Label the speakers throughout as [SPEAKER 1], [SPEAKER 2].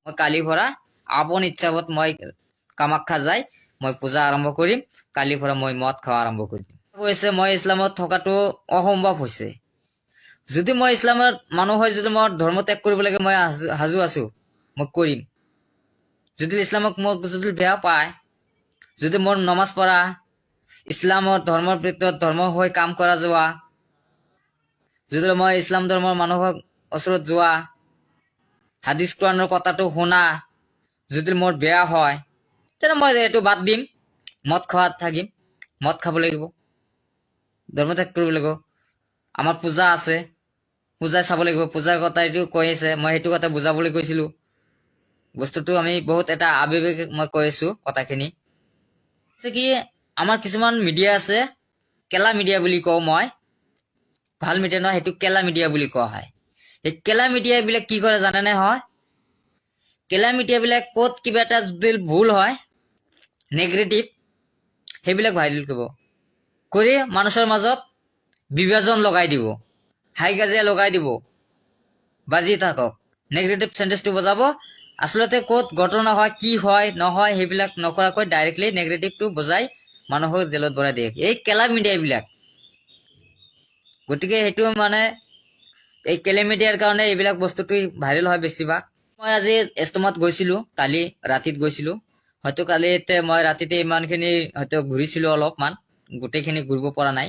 [SPEAKER 1] মই কালি পৰা আপন ইচ্ছাবত মই কামাখ্যা যাই মই পূজা আৰম্ভ কৰিম। কালিৰ পৰা মই মদ খোৱা আৰম্ভ কৰিম। কৈছে মই ইছলামত থকাটো অসম্ভৱ হৈছে। যদি মই ইছলামৰ মানুহ হয়, যদি মই ধৰ্ম ত্যাগ কৰিব লাগে, মই সাজু আছো, মই কৰিম। যদি ইছলামক মোক যদি বেয়া পায়, যদি মোৰ নমাজ পঢ়া, ইছলামৰ ধৰ্মৰ ভিতৰত ধৰ্ম হৈ কাম কৰা যোৱা, যদি মই ইছলাম ধৰ্মৰ মানুহৰ ওচৰত যোৱা, হাদিছ কোৰাণৰ কথাটো শুনা যদি মোৰ বেয়া হয়, তেনে মই এইটো বাদ দিম, মদ খোৱাত থাকিম, মদ খাব লাগিব, ধৰ্ম ত্যাগ কৰিব লাগিব। আমাৰ পূজা আছে, পূজাই চাব লাগিব, পূজাৰ কথা এইটো কৈ আছে, মই সেইটো কথা বুজাবলৈ কৈছিলো। বস্তুটো আমি বহুত এটা আবেগিক মই কৈ আছো কথাখিনি। কি আমাৰ কিছুমান মিডিয়া আছে, কেলা মিডিয়া বুলি কওঁ মই, ভাল মিডিয়া নহয়, সেইটো কেলা মিডিয়া বুলি কোৱা হয়। এই কেলা মিডিয়া বিলাক কি কৰে জানেনে? হয়, কেলা মিডিয়া বিলাক ক'ত কিবা এটা যদি ভুল হয়, নেগেটিভ, সেইবিলাক ভাইৰেল কৰিব কৰি মানুহৰ মাজত বিভাজন লগাই দিব, হাই কাজিয়া লগাই দিব, বাজি থাকক, নেগেটিভ চেন্টেন্সটো বজাব। আচলতে ক'ত ঘটনা হয়, কি হয় নহয়, সেইবিলাক নকৰাকৈ ডাইৰেক্টলি নেগেটিভটো বজাই মানুহক জেলত ভৰাই দিয়ে, এই কেলা মিডিয়া বিলাক। গতিকে সেইটো মানে এই কেলা মিডিয়াৰ কাৰণে এইবিলাক বস্তুটো ভাইৰেল হয় বেছিভাগ। মই আজি ইজতেমাত গৈছিলো, কালি ৰাতিত গৈছিলো। হয়তো কালিতে মই ৰাতিতে ইমানখিনি হয়তো ঘূৰিছিলো, অলপমান, গোটেইখিনি ঘূৰিব পৰা নাই।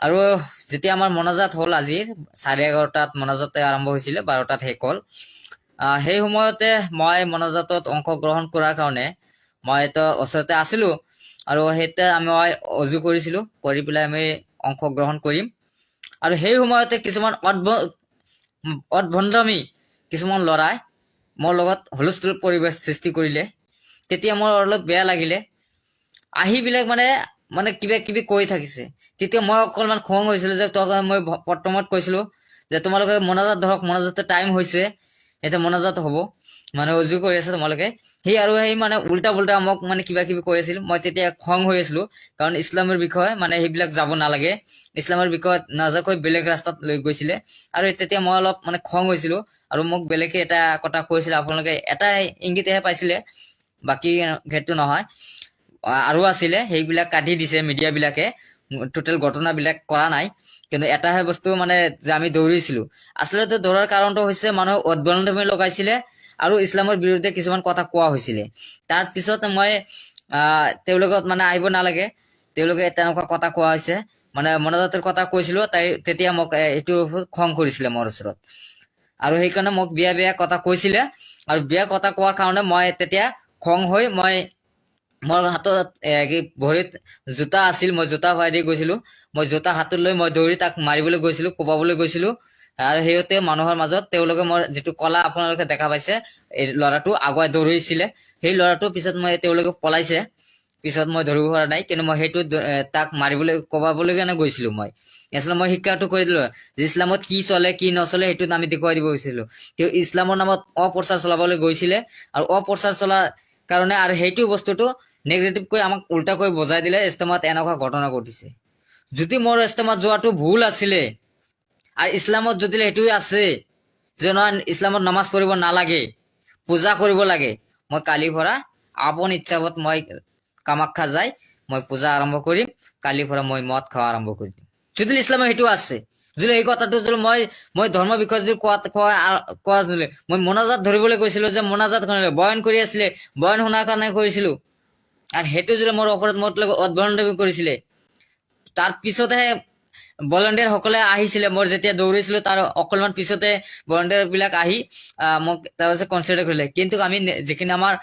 [SPEAKER 1] আৰু যেতিয়া আমাৰ মনাজাত হ'ল, আজিৰ 11:30 মনাজাতে আৰম্ভ হৈছিলে, 12টাত শেষ হ'ল। সেই সময়তে মই মনাজাতত অংশগ্ৰহণ কৰাৰ কাৰণে মইতো ওচৰতে আছিলো, আৰু সেইতে মই অজু কৰিছিলো, কৰি পেলাই আমি অংশগ্ৰহণ কৰিম। আৰু সেই সময়তে কিছুমান অদভণ্ডামী কিছুমান ল'ৰাই মোৰ লগত হুলস্থুল পৰিৱেশ সৃষ্টি কৰিলে। তেতিয়া মোৰ অলপ বেয়া লাগিলে। আহি বিলাক মানে কিবা কিবি কৈ থাকিছে। তেতিয়া মই অকণমান খং হৈছিলো, যে মই প্ৰথমত কৈছিলো যে তোমালোকে মনাজাত ধৰক, মনাজাতৰ টাইম হৈছে, এতিয়া মনাজাত হ'ব, মানে উজু কৰি আছে তোমালোকে। সেই মানে উল্টা পুল্টা মোক মানে কিবা কিবি কৈ আছিল। মই তেতিয়া খং হৈ আছিলো, কাৰণ ইছলামৰ বিষয়ে মানে সেইবিলাক যাব নালাগে, ইছলামৰ বিষয়ত নাযাকৈ বেলেগ ৰাস্তাত লৈ গৈছিলে। আৰু তেতিয়া মই অলপ মানে খং হৈছিলো, আৰু মোক বেলেগে এটা কথা কৈছিলে, আপোনালোকে এটা ইংগিতহে পাইছিলে, বাকী সেইটো নহয়, আৰু আছিলে, সেইবিলাক কাটি দিছে মিডিয়া বিলাকে, টোটেল ঘটনাবিলাক কৰা নাই। কিন্তু এটাহে বস্তু মানে যে আমি দৌৰিছিলো, আচলতে দৌৰাৰ কাৰণটো হৈছে মানুহ উদ্ভণ্ডামি লগাইছিলে, আৰু ইছলামৰ বিৰুদ্ধে কিছুমান কথা কোৱা হৈছিলে। তাৰ পিছত মই তেওঁলোকক মানে আহিব নালাগে, তেওঁলোকে তেনেকুৱা কথা কোৱা হৈছে, মানে মনাজাতৰ কথা কৈছিলো, তেতিয়া মোক এইটো খং কৰিছিলে মোৰ ওচৰত, আৰু সেইকাৰণে মোক বেয়া বেয়া কথা কৈছিলে। আৰু বেয়া কথা কোৱাৰ কাৰণে মই তেতিয়া খং হৈ মোৰ হাতত ভৰিত জোতা আছিল, মই জোতা ভৰাই দি গৈছিলো, মই জোতা হাতত লৈ মই দৌৰি তাক মাৰিবলৈ গৈছিলো, কোবাবলৈ গৈছিলো। আৰু সেইতে মানুহৰ মাজত তেওঁলোকে মোৰ যিটো কলা আপোনালোকে দেখা পাইছে, এই ল'ৰাটো আগুৱাই দৌৰিছিলে, সেই ল'ৰাটো পিছত তেওঁলোকে পলাইছে, পিছত মই ধৰিব পৰা নাই। কিন্তু মই সেইটো তাক মাৰিবলৈ কোবাবলৈ কাৰণে গৈছিলো। আচলতে মই শিক্ষাটো কৰি দিলো যে ইছলামত কি চলে কি নচলে, সেইটোত আমি দেখুৱাই দিব গৈছিলো। তেওঁ ইছলামৰ নামত অপ্ৰচাৰ চলাবলৈ গৈছিলে, আৰু অপ্ৰচাৰ চলাৰ কাৰণে আৰু সেইটো বস্তুটো নেগেটিভকৈ আমাক উল্টাকৈ বজাই দিলে। ইজতেমাত এনেকুৱা ঘটনা ঘটিছে। যদি মোৰ ইজতেমাত যোৱাটো ভুল আছিলে, আৰু ইছলামত যদি সেইটোৱে আছে যে নহয় ইছলামত নামাজ পঢ়িব নালাগে, পূজা কৰিব লাগে, মই কালিৰ পৰা আপন ইচ্ছাবত মই কামাখ্যা যাই মই পূজা আৰম্ভ কৰিম। কালিৰ পৰা মই মদ খোৱা আৰম্ভ কৰি দিম। যদি ইছলামত সেইটো আছে, যদি এই কথাটো যদি মই ধৰ্মৰ বিষয়ে যদি কোৱা যদি মই মনাজাত ধৰিবলৈ গৈছিলো, যে মনাজাত বয়ান কৰি আছিলে, বয়ান শুনাৰ কাৰণে কৰিছিলো, আৰু সেইটো যদি মোৰ ওপৰত মোৰ লগত উদ্ভণ্ডামি কৰিছিলে, তাৰ পিছতহে ভলেণ্টিয়াৰ সকলে আহিছিলে। মই যেতিয়া দৌৰিছিলো তাৰ অকণমান পিছতে ভলেণ্টিয়াৰ বিলাক আহি মোক তাৰপিছত কনচিডাৰ কৰিলে। কিন্তু আমি যিখিনি আমাৰ